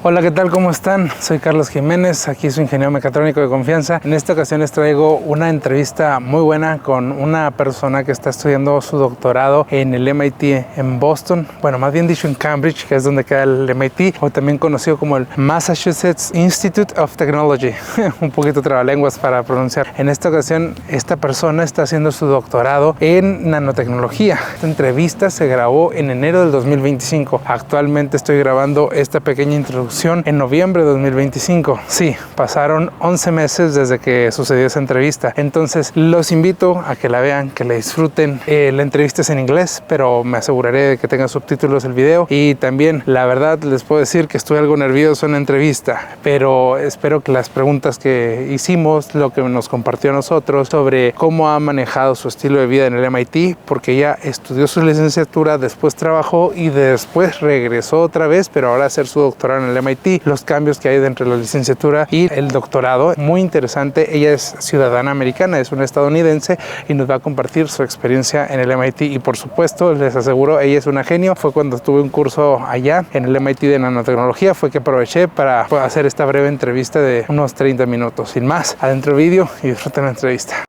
Hola, ¿qué tal? ¿Cómo están? Soy Carlos Jiménez, aquí su ingeniero mecatrónico de confianza. En esta ocasión les traigo una entrevista muy buena con una persona que está estudiando su doctorado en el MIT en Boston. Bueno, más bien dicho en Cambridge, que es donde queda el MIT, o también conocido como el Massachusetts Institute of Technology. Un poquito trabalenguas para pronunciar. En esta ocasión, esta persona está haciendo su doctorado en nanotecnología. Esta entrevista se grabó en enero del 2025. Actualmente estoy grabando esta pequeña introducción en noviembre de 2025. Sí, pasaron 11 meses desde que sucedió esa entrevista. Entonces los invito a que la vean, que la disfruten. La entrevista es en inglés, pero me aseguraré de que tenga subtítulos el video. Y también, la verdad, les puedo decir que estoy algo nervioso en la entrevista, pero espero que las preguntas que hicimos, lo que nos compartió a nosotros sobre cómo ha manejado su estilo de vida en el MIT, porque ella estudió su licenciatura, después trabajó y después regresó otra vez, pero ahora a hacer su doctorado en el MIT, los cambios que hay entre la licenciatura y el doctorado. Muy interesante. Ella es ciudadana americana, es una estadounidense y nos va a compartir su experiencia en el MIT y por supuesto, les aseguro, ella es una genio. Fue cuando tuve un curso allá en el MIT de nanotecnología, fue que aproveché para hacer esta breve entrevista de unos 30 minutos. Sin más, adentro el vídeo y disfruten la entrevista.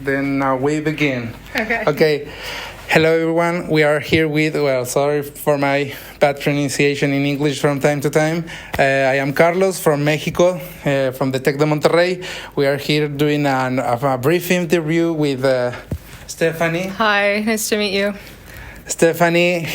Then we begin. Okay. Hello everyone, we are here with, well, sorry for my bad pronunciation in English from time to time. I am Carlos from Mexico, from the Tec de Monterrey. We are here doing a brief interview with Stephanie. Hi, nice to meet you. Stephanie,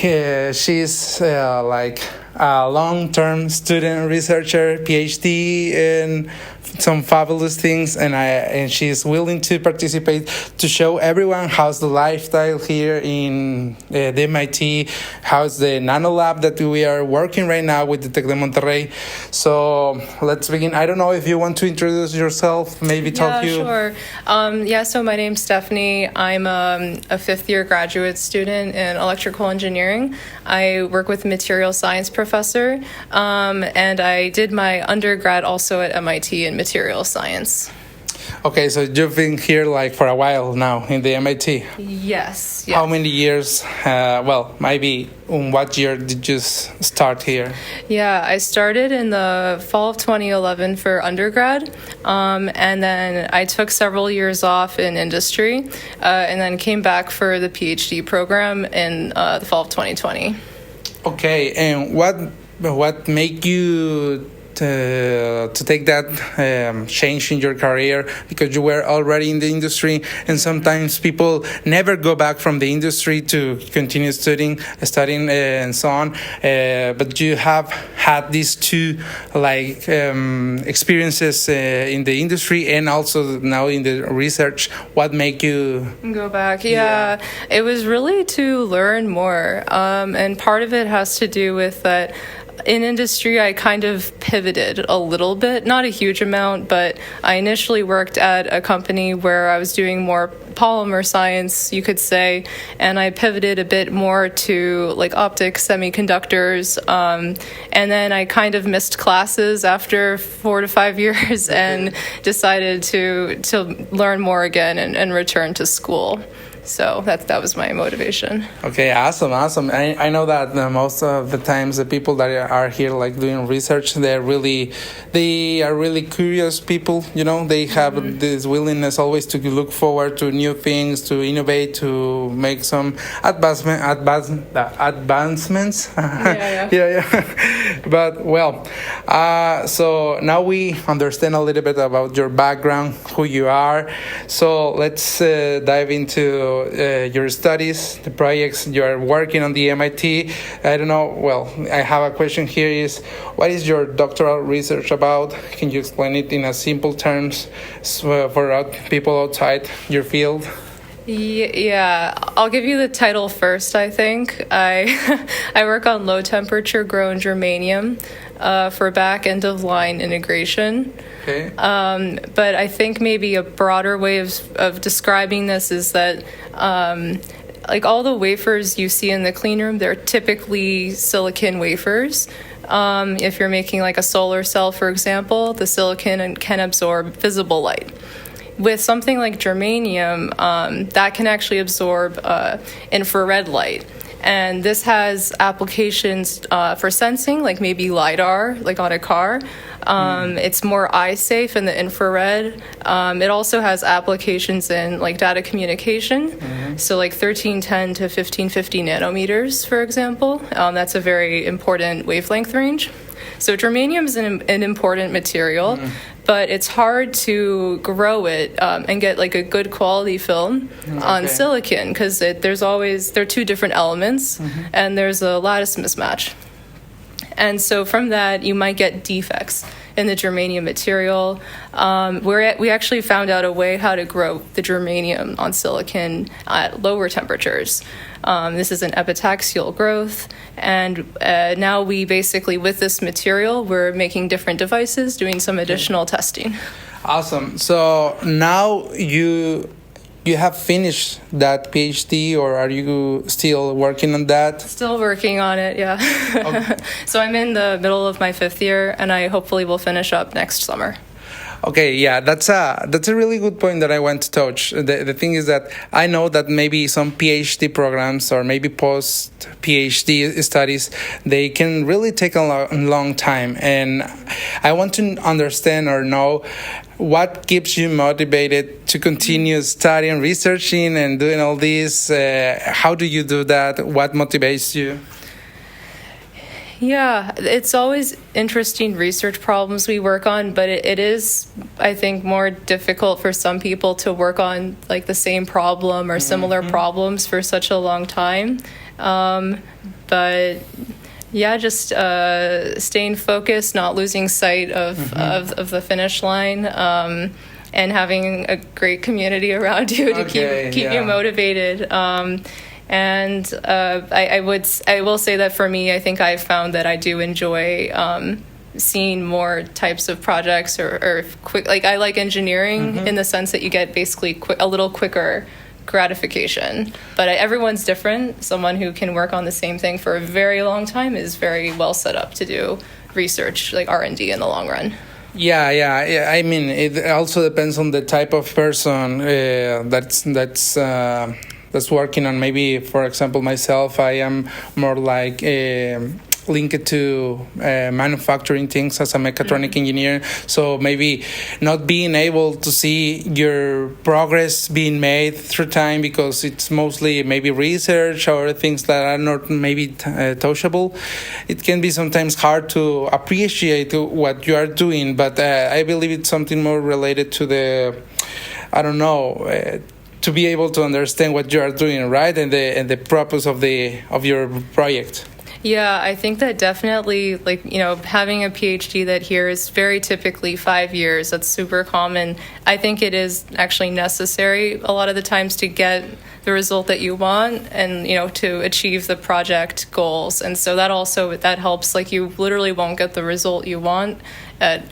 she's like a long-term student researcher, PhD, and some fabulous things, and she's willing to participate to show everyone how's the lifestyle here in the MIT, how's the nano lab that we are working right now with the Tec de Monterrey. So let's begin. I don't know if you want to introduce yourself, maybe talk you. Sure. So my name's Stephanie. I'm a fifth-year graduate student in electrical engineering. I work with a material science professor, and I did my undergrad also at MIT in material science. Okay, so you've been here like for a while now in the MIT. Yes. How many years? Maybe in what year did you start here? Yeah, I started in the fall of 2011 for undergrad, and then I took several years off in industry, and then came back for the PhD program in the fall of 2020. Okay, and what made you to take that change in your career, because you were already in the industry, and sometimes people never go back from the industry to continue studying and so on, but you have had these two experiences in the industry and also now in the research. What make you go back? Yeah, it was really to learn more, and part of it has to do with that in industry, I kind of pivoted a little bit, not a huge amount, but I initially worked at a company where I was doing more polymer science, you could say, and I pivoted a bit more to like optics, semiconductors, and then I kind of missed classes after 4 to 5 years and decided to learn more again and return to school. So that was my motivation. Okay, awesome. I know that most of the times the people that are here like doing research, they are really curious people. You know, they have this willingness always to look forward to new things, to innovate, to make some advancements. Yeah. But so now we understand a little bit about your background, who you are. So let's dive into your studies, the projects you are working on the MIT. I don't know. Well, I have a question here. Is what is your doctoral research about? Can you explain it in a simple terms for people outside your field? Yeah, I'll give you the title first, I think. I work on low temperature grown germanium for back end of line integration. Okay. But I think maybe a broader way of describing this is that like all the wafers you see in the clean room, they're typically silicon wafers. If you're making like a solar cell, for example, the silicon can absorb visible light. With something like germanium, that can actually absorb infrared light. And this has applications for sensing, like maybe LiDAR, like on a car. It's more eye safe in the infrared. It also has applications in like data communication. So like 1310 to 1550 nanometers, for example. That's a very important wavelength range. So germanium is an important material, but it's hard to grow it and get like a good quality film on silicon because they're two different elements and there's a lattice mismatch. And so from that, you might get defects in the germanium material. We actually found out a way how to grow the germanium on silicon at lower temperatures. This is an epitaxial growth. And now we basically, with this material, we're making different devices, doing some additional testing. Awesome. So now you have finished that PhD, or are you still working on that? Still working on it, yeah. Okay. So I'm in the middle of my 5th year, and I hopefully will finish up next summer. Okay, yeah, that's a really good point that I want to touch. The thing is that I know that maybe some PhD programs or maybe post-PhD studies, they can really take a long time. And I want to understand or know what keeps you motivated to continue studying, researching, and doing all this. How do you do that? What motivates you? Yeah, it's always interesting research problems we work on, but it is, I think, more difficult for some people to work on like the same problem or similar problems for such a long time. But yeah, just staying focused, not losing sight of the finish line, and having a great community around you to keep you motivated. And I will say that for me, I think I've found that I do enjoy seeing more types of projects or quick. Like I like engineering in the sense that you get basically a little quicker gratification. But everyone's different. Someone who can work on the same thing for a very long time is very well set up to do research, like R&D in the long run. Yeah. I mean, it also depends on the type of person that's working on. Maybe, for example, myself, I am more like linked to manufacturing things as a mechatronic engineer. So maybe not being able to see your progress being made through time because it's mostly maybe research or things that are not maybe touchable. It can be sometimes hard to appreciate what you are doing, but I believe it's something more related to to be able to understand what you are doing, right, and the purpose of your project. Yeah, I think that definitely, having a PhD that here is very typically 5 years. That's super common. I think it is actually necessary a lot of the times to get the result that you want and, to achieve the project goals. And so that helps. Like you literally won't get the result you want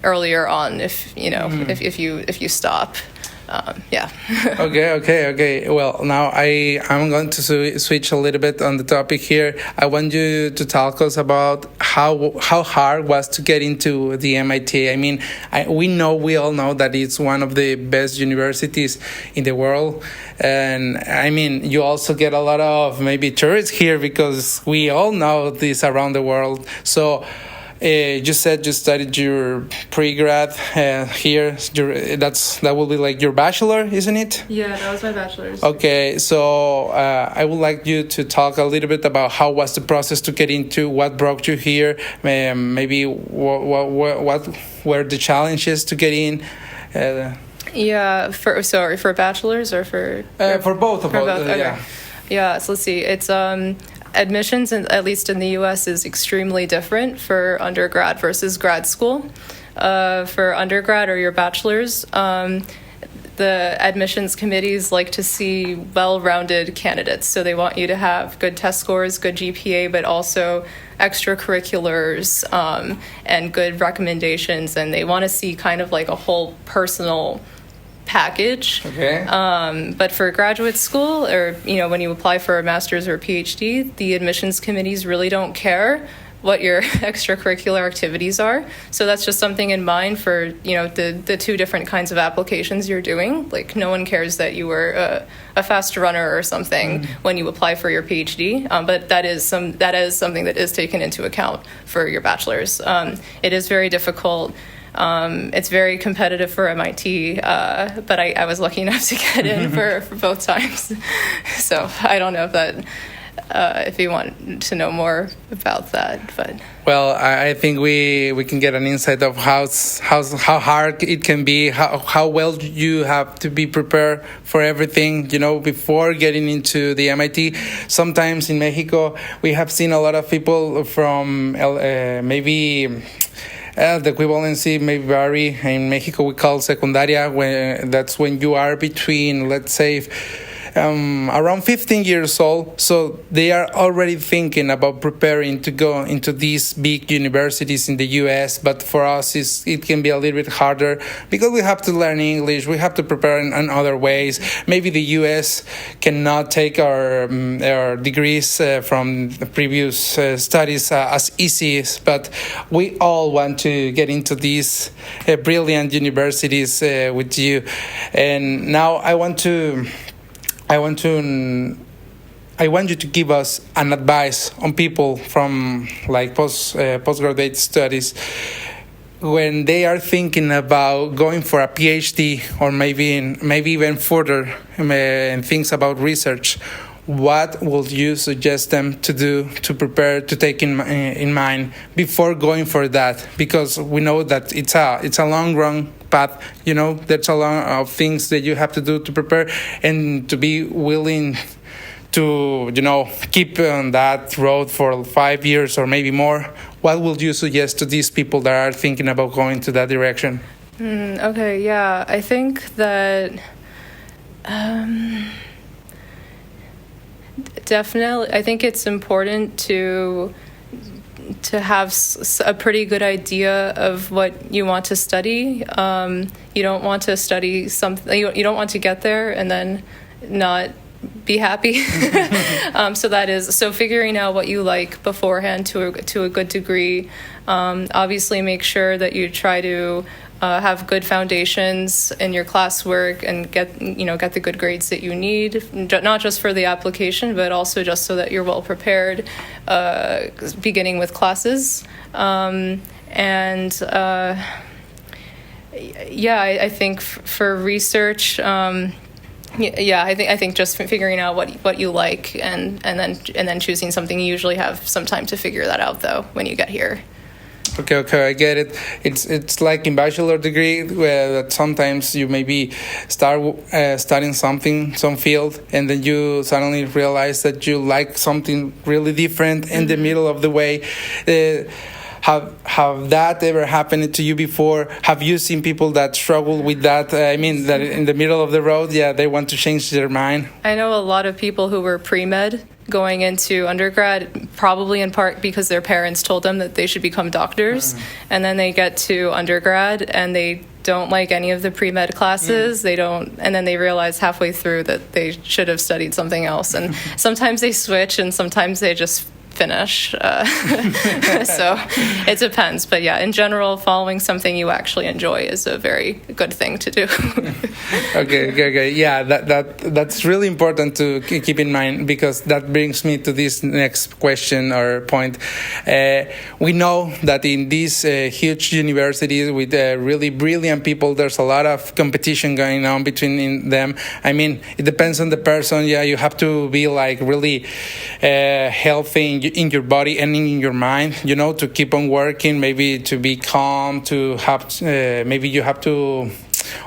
earlier on if you stop. Yeah. Okay. Well, now I'm going to switch a little bit on the topic here. I want you to talk us about how hard was to get into the MIT. I mean, we all know that it's one of the best universities in the world. And I mean, you also get a lot of maybe tourists here because we all know this around the world. So, you said you studied your pre-grad here. That will be like your bachelor, isn't it? Yeah, that was my bachelor's. Okay, so I would like you to talk a little bit about how was the process to get into, what brought you here, maybe what were the challenges to get in. Yeah, for bachelor's or for both. Okay. Yeah, so let's see. It's admissions, at least in the U.S., is extremely different for undergrad versus grad school. For undergrad or your bachelor's, the admissions committees like to see well-rounded candidates. So they want you to have good test scores, good GPA, but also extracurriculars and good recommendations. And they want to see kind of like a whole personal package. Okay. But for graduate school or, when you apply for a master's or a PhD, the admissions committees really don't care what your extracurricular activities are. So that's just something in mind for, the two different kinds of applications you're doing. Like, no one cares that you were a fast runner or something when you apply for your PhD, but that is something that is taken into account for your bachelor's. It is very difficult. It's very competitive for MIT, but I was lucky enough to get in for both times. So I don't know if you want to know more about that, but well, I think we can get an insight of how hard it can be, how well you have to be prepared for everything, before getting into the MIT. Sometimes in Mexico, we have seen a lot of people from maybe. The equivalency may vary. In Mexico, we call secundaria, that's when you are between, let's say, around 15 years old. So they are already thinking about preparing to go into these big universities in the US. But for us, it can be a little bit harder because we have to learn English. We have to prepare in other ways. Maybe the US cannot take our degrees from the previous studies as easy, but we all want to get into these brilliant universities with you. And now I want you to give us an advice on people from like postgraduate studies when they are thinking about going for a PhD or maybe even further and things about research. What would you suggest them to do, to prepare, to take in mind before going for that? Because we know that it's a long run path. There's a lot of things that you have to do to prepare and to be willing to, keep on that road for 5 years or maybe more. What would you suggest to these people that are thinking about going to that direction? Okay, yeah, I think that definitely, I think it's important to have a pretty good idea of what you want to study. You don't want to study something. You don't want to get there and then not be happy. So figuring out what you like beforehand to a good degree. Obviously, make sure that you try to have good foundations in your classwork and get the good grades that you need, not just for the application, but also just so that you're well prepared, beginning with classes. I think for research, I think just figuring out what you like and then choosing something. You usually have some time to figure that out though when you get here. Okay, I get it. It's like in bachelor degree where sometimes you maybe start studying some field, and then you suddenly realize that you like something really different in the middle of the way. Have that ever happened to you before? Have you seen people that struggle with that? That in the middle of the road, they want to change their mind. I know a lot of people who were pre-med going into undergrad, probably in part because their parents told them that they should become doctors, and then they get to undergrad and they don't like any of the pre-med classes. And then they realize halfway through that they should have studied something else. And sometimes they switch, and sometimes they just finish. So it depends. But yeah, in general, following something you actually enjoy is a very good thing to do. Okay. Yeah, that's really important to keep in mind, because that brings me to this next question or point. We know that in these huge universities with really brilliant people, there's a lot of competition going on between them. It depends on the person. Yeah, you have to be like really healthy in your body and in your mind, to keep on working, maybe to be calm, to have maybe you have to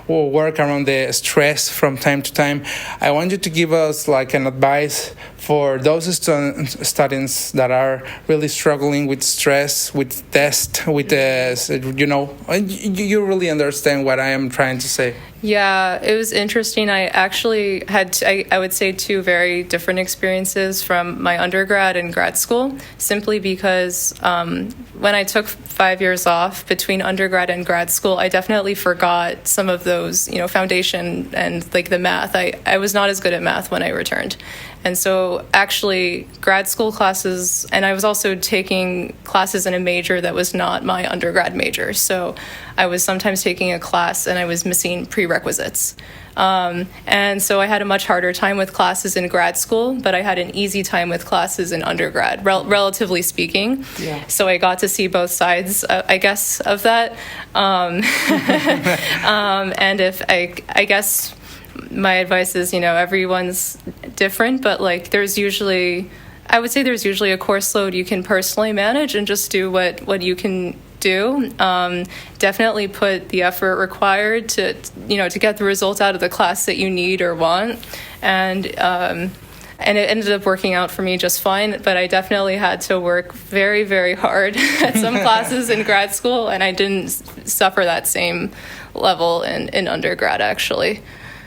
work around the stress from time to time. I want you to give us like an advice for those students that are really struggling with stress, with tests, with you really understand what I am trying to say. Yeah, it was interesting. I actually had, I would say, two very different experiences from my undergrad and grad school, simply because when I took 5 years off between undergrad and grad school, I definitely forgot some of those, foundation and like the math. I was not as good at math when I returned. And so actually grad school classes, and I was also taking classes in a major that was not my undergrad major. So I was sometimes taking a class and I was missing prerequisites. And so I had a much harder time with classes in grad school, but I had an easy time with classes in undergrad, relatively speaking. Yeah. So I got to see both sides, I guess, of that. And if I guess my advice is, everyone's different, but like I would say there's usually a course load you can personally manage and just do what you can do. Definitely put the effort required to get the result out of the class that you need or want. And it ended up working out for me just fine, but I definitely had to work very, very hard at some classes in grad school, and I didn't suffer that same level in undergrad, actually.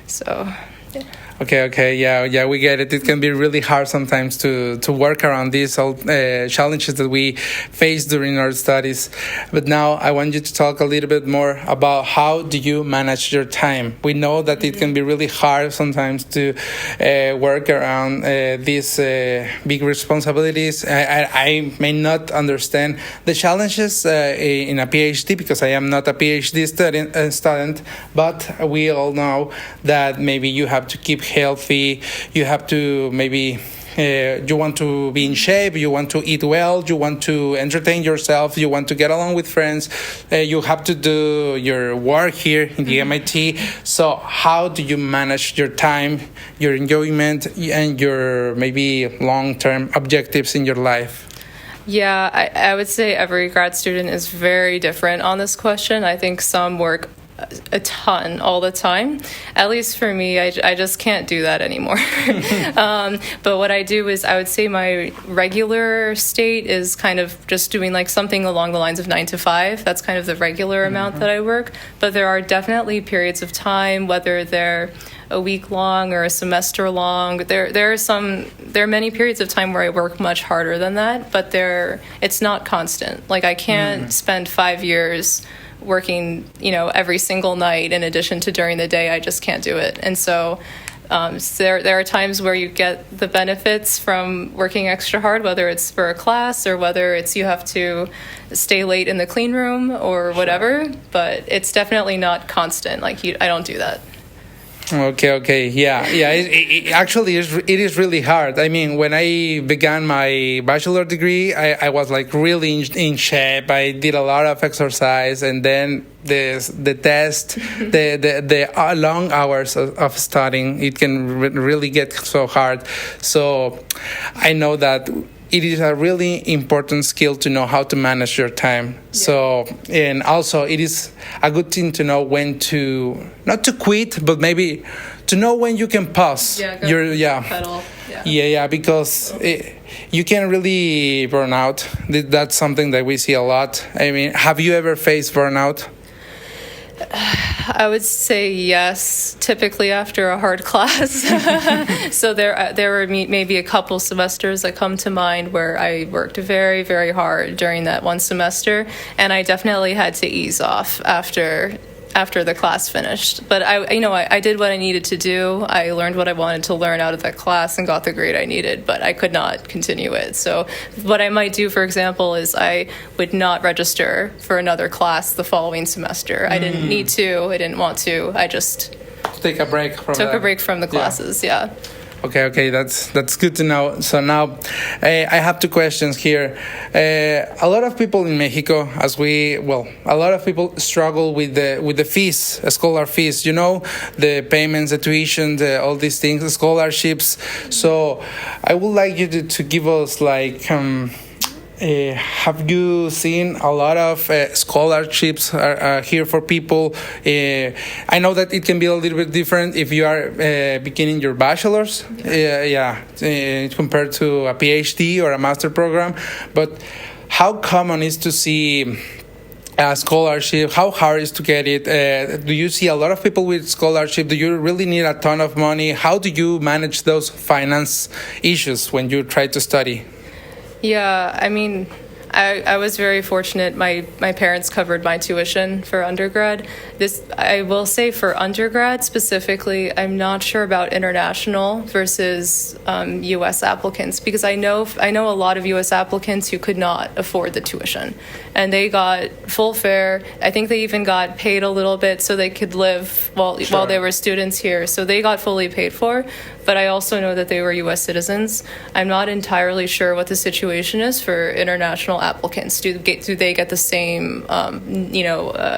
So, yeah. Okay, yeah, we get it. It can be really hard sometimes to work around these challenges that we face during our studies. But now I want you to talk a little bit more about how do you manage your time. We know that it can be really hard sometimes to work around these big responsibilities. I may not understand the challenges in a PhD because I am not a PhD student, but we all know that maybe you have to keep healthy, you have to maybe you want to be in shape, you want to eat well, you want to entertain yourself, you want to get along with friends, you have to do your work here in the MIT. So how do you manage your time, your enjoyment, and your maybe long-term objectives in your life? Yeah, I would say every grad student is very different on this question. I think some work a ton all the time. At least for me, I just can't do that anymore. But what I do is I would say my regular state is kind of just doing like something along the lines of 9 to 5. That's kind of the regular amount that I work. But there are definitely periods of time, whether they're a week long or a semester long. There are many periods of time where I work much harder than that, but it's not constant. Like I can't spend 5 years working, every single night in addition to during the day. I just can't do it. And so there are times where you get the benefits from working extra hard, whether it's for a class or whether it's you have to stay late in the clean room or whatever, but it's definitely not constant. I don't do that. Okay, yeah. It actually is really hard. I mean, when I began my bachelor degree, I was like really in shape. I did a lot of exercise, and then the test, the long hours of studying, it can really get so hard. So I know that it is a really important skill to know how to manage your time. Yeah. So, and also it is a good thing to know when to, not to quit, but maybe to know when you can pause. Pedal. Yeah, because you can really burn out. That's something that we see a lot. I mean, have you ever faced burnout? I would say yes, typically after a hard class. So there were maybe a couple semesters that come to mind where I worked very, very hard during that one semester, and I definitely had to ease off after the class finished. But I did what I needed to do. I learned what I wanted to learn out of that class and got the grade I needed, but I could not continue it. So what I might do, for example, is I would not register for another class the following semester. I didn't need to. I didn't want to. I just took a break from the classes. Yeah. Okay, that's good to know. So now, I have two questions here. A lot of people in Mexico, a lot of people struggle with the fees, scholar fees. The payments, the tuition, all these things, the scholarships. So I would like you to give us have you seen a lot of scholarships here for people? I know that it can be a little bit different if you are beginning your bachelor's, compared to a PhD or a master program. But how common is to see a scholarship? How hard is to get it? Do you see a lot of people with scholarship? Do you really need a ton of money? How do you manage those finance issues when you try to study? Yeah, I mean, I was very fortunate. My parents covered my tuition for undergrad. I will say for undergrad specifically, I'm not sure about international versus U.S. applicants, because I know a lot of U.S. applicants who could not afford the tuition, and they got full fare. I think they even got paid a little bit so they could live while they were students here. So they got fully paid for. But I also know that they were U.S. citizens. I'm not entirely sure what the situation is for international applicants. Do they get the same,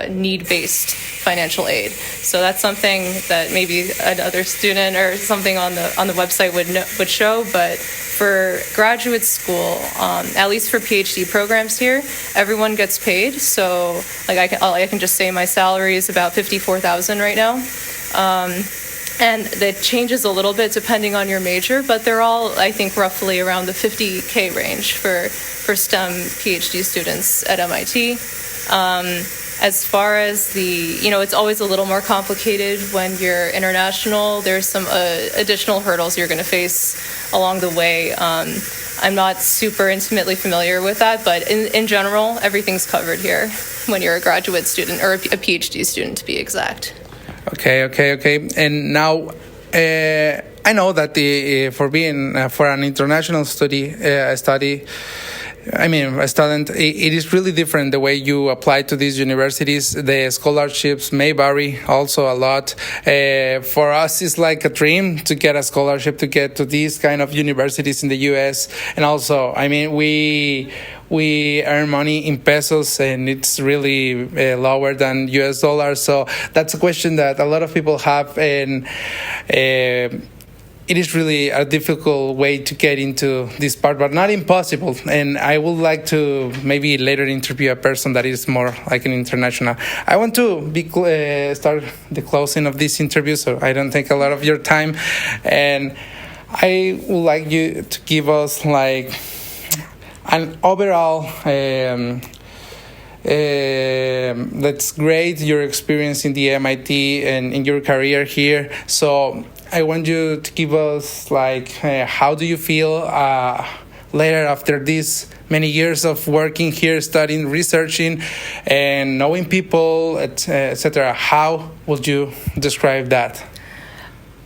need-based financial aid? So that's something that maybe another student or something on the website would show. But for graduate school, at least for PhD programs here, everyone gets paid. So like I can just say my salary is about $54,000 right now. And that changes a little bit depending on your major, but they're all, I think, roughly around the $50K range for STEM PhD students at MIT. As far as it's always a little more complicated when you're international. There's some additional hurdles you're going to face along the way. I'm not super intimately familiar with that, but in general, everything's covered here when you're a graduate student, or a PhD student to be exact. Okay. And now, I know that for an international study, a student, it is really different the way you apply to these universities. The scholarships may vary also a lot. For us, it's like a dream to get a scholarship to get to these kind of universities in the U.S. And also, we earn money in pesos, and it's really lower than US dollars. So that's a question that a lot of people have, and it is really a difficult way to get into this part, but not impossible. And I would like to maybe later interview a person that is more like an international. I want to start the closing of this interview, so I don't take a lot of your time. And I would like you to give us like an overall, that's great, your experience in the MIT and in your career here. So I want you to give us like, how do you feel later after these many years of working here, studying, researching, and knowing people, etc. How would you describe that?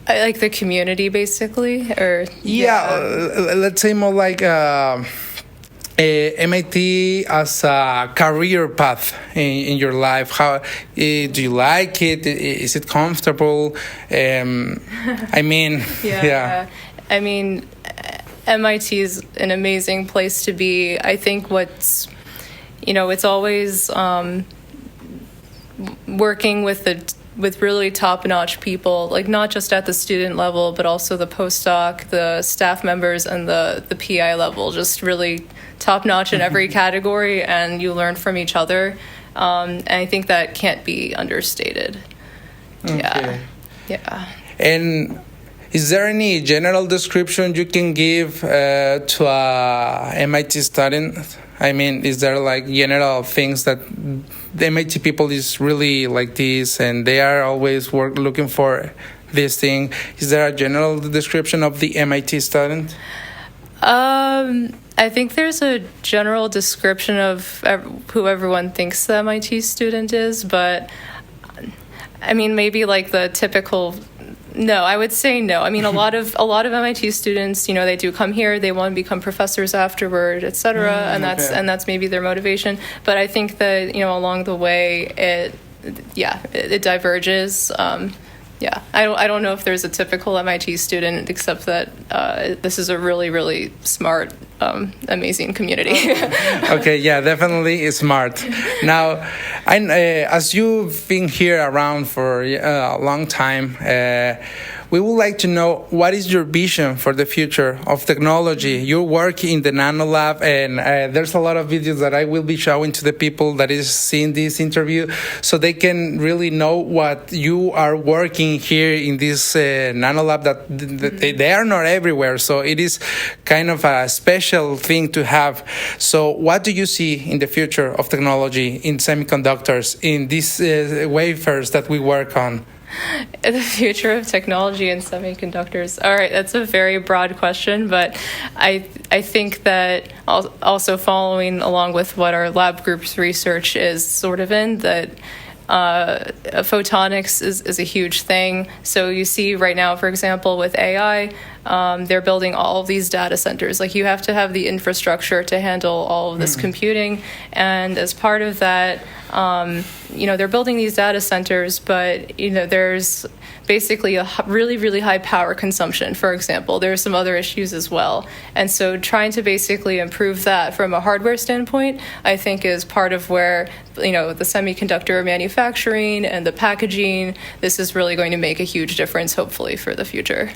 I like the community, basically, or let's say more like MIT as a career path in your life. How do you like it? Is it comfortable? Yeah. MIT is an amazing place to be. I think it's always working with really top-notch people, like not just at the student level, but also the postdoc, the staff members, and the PI level, just really top-notch in every category, and you learn from each other. And I think that can't be understated. Okay. Yeah. And is there any general description you can give to a MIT student? Is there like general things that the MIT people is really like this, and they are always looking for this thing? Is there a general description of the MIT student? I think there's a general description of who everyone thinks the MIT student is, but maybe like the typical. No, I would say no. A lot of MIT students, they do come here. They want to become professors afterward, etc. And that's maybe their motivation. But I think that along the way it diverges. I don't know if there's a typical MIT student, except that this is a really, really smart, amazing community. Okay, yeah, definitely smart. Now, as you've been here around for a long time, we would like to know, what is your vision for the future of technology? You work in the Nano Lab, and there's a lot of videos that I will be showing to the people that is seeing this interview, so they can really know what you are working here in this Nano Lab, that they are not everywhere. So it is kind of a special thing to have. So what do you see in the future of technology in semiconductors, in these wafers that we work on? The future of technology and semiconductors. All right, that's a very broad question, but I think that also following along with what our lab group's research is sort of in, that photonics is a huge thing. So you see right now, for example, with AI, they're building all of these data centers. Like, you have to have the infrastructure to handle all of this computing. And as part of that, they're building these data centers, but, there's basically a really, really high power consumption, for example. There are some other issues as well. And so trying to basically improve that from a hardware standpoint, I think, is part of where, the semiconductor manufacturing and the packaging, this is really going to make a huge difference, hopefully, for the future.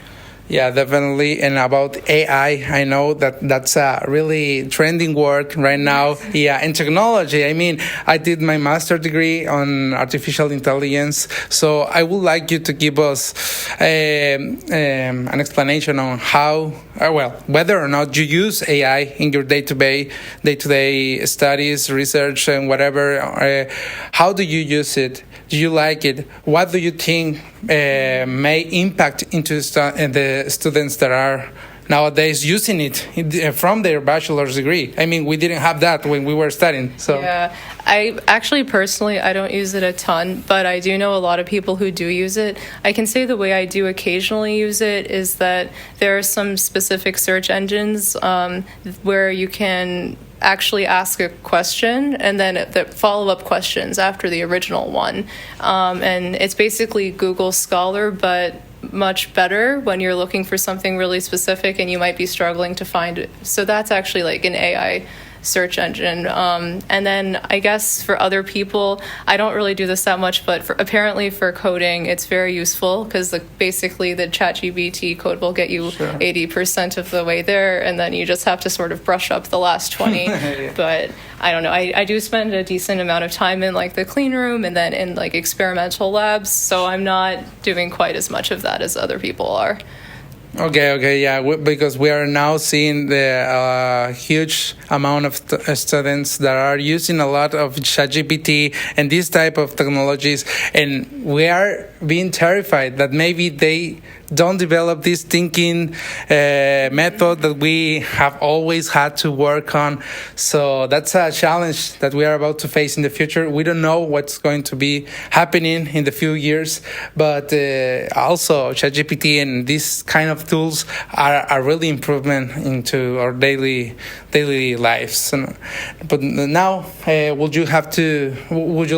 Yeah, definitely. And about AI, I know that's a really trending word right now. Yeah, in technology. I mean, I did my master's degree on artificial intelligence. So I would like you to give us an explanation on how, whether or not you use AI in your day-to-day studies, research, and whatever. How do you use it? Do you like it? What do you think may impact into the students that are nowadays using it from their bachelor's degree? I mean, we didn't have that when we were studying. So yeah, I actually personally, I don't use it a ton, but I do know a lot of people who do use it. I can say the way I do occasionally use it is that there are some specific search engines where you can actually ask a question and then the follow-up questions after the original one. And it's basically Google Scholar, but much better when you're looking for something really specific and you might be struggling to find it. So that's actually like an AI search engine. And then I guess for other people, I don't really do this that much, but apparently for coding, it's very useful because basically the ChatGPT code will get you 80% of the way there, and then you just have to sort of brush up the last 20. Yeah. But I don't know. I do spend a decent amount of time in like the clean room and then in like experimental labs, so I'm not doing quite as much of that as other people are. Okay, yeah, because we are now seeing the huge amount of students that are using a lot of ChatGPT and these type of technologies, and we are being terrified that maybe they don't develop this thinking method that we have always had to work on. So that's a challenge that we are about to face in the future. We don't know what's going to be happening in the few years, but also ChatGPT and these kind of tools are really improvement into our daily lives. But now, would you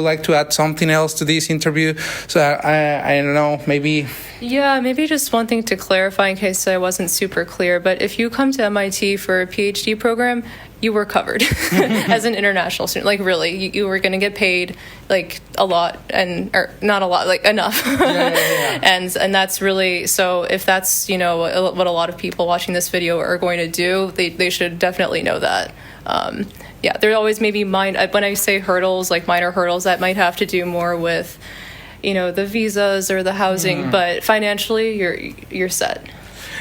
like to add something else to this interview? So I don't know, maybe. Yeah, maybe just one thing to clarify in case I wasn't super clear, but if you come to MIT for a PhD program, you were covered as an international student. Like, really, you were going to get paid like a lot, or not a lot, like enough. Yeah. And that's really, so if that's, what a lot of people watching this video are going to do, they should definitely know that. There always maybe when I say hurdles, like minor hurdles, that might have to do more with the visas or the housing, but financially you're set.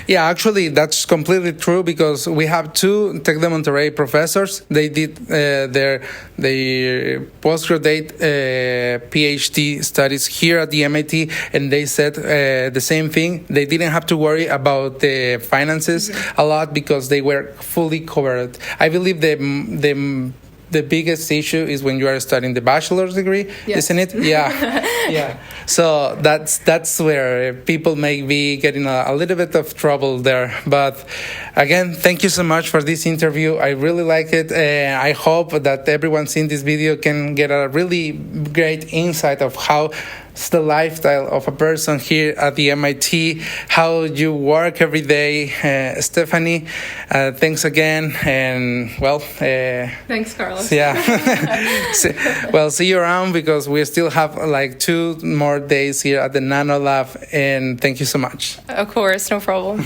Yeah, actually, that's completely true because we have two Tec de Monterrey professors. They did their postgraduate PhD studies here at the MIT, and they said the same thing. They didn't have to worry about the finances a lot because they were fully covered. I believe the biggest issue is when you are studying the bachelor's degree, isn't it? Yeah. Yeah. So that's where people may be getting a little bit of trouble there. But again, thank you so much for this interview. I really like it. I hope that everyone seeing this video can get a really great insight of how it's the lifestyle of a person here at the MIT, how you work every day. Stephanie, thanks again. And thanks, Carlos. Yeah. See you around because we still have like 2 more days here at the Nano Lab. And thank you so much. Of course, no problem.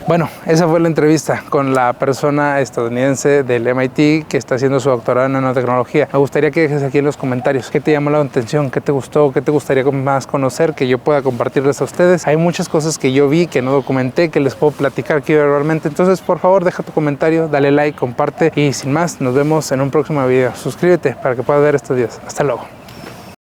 Bueno, esa fue la entrevista con la persona estadounidense del MIT que está haciendo su doctorado en nanotecnología. Me gustaría que dejes aquí en los comentarios qué te llamó la atención, qué te gustó, qué te gustaría más conocer, que yo pueda compartirles a ustedes. Hay muchas cosas que yo vi, que no documenté, que les puedo platicar aquí verbalmente. Entonces, por favor, deja tu comentario, dale like, comparte y sin más, nos vemos en un próximo video. Suscríbete para que puedas ver estos videos. Hasta luego.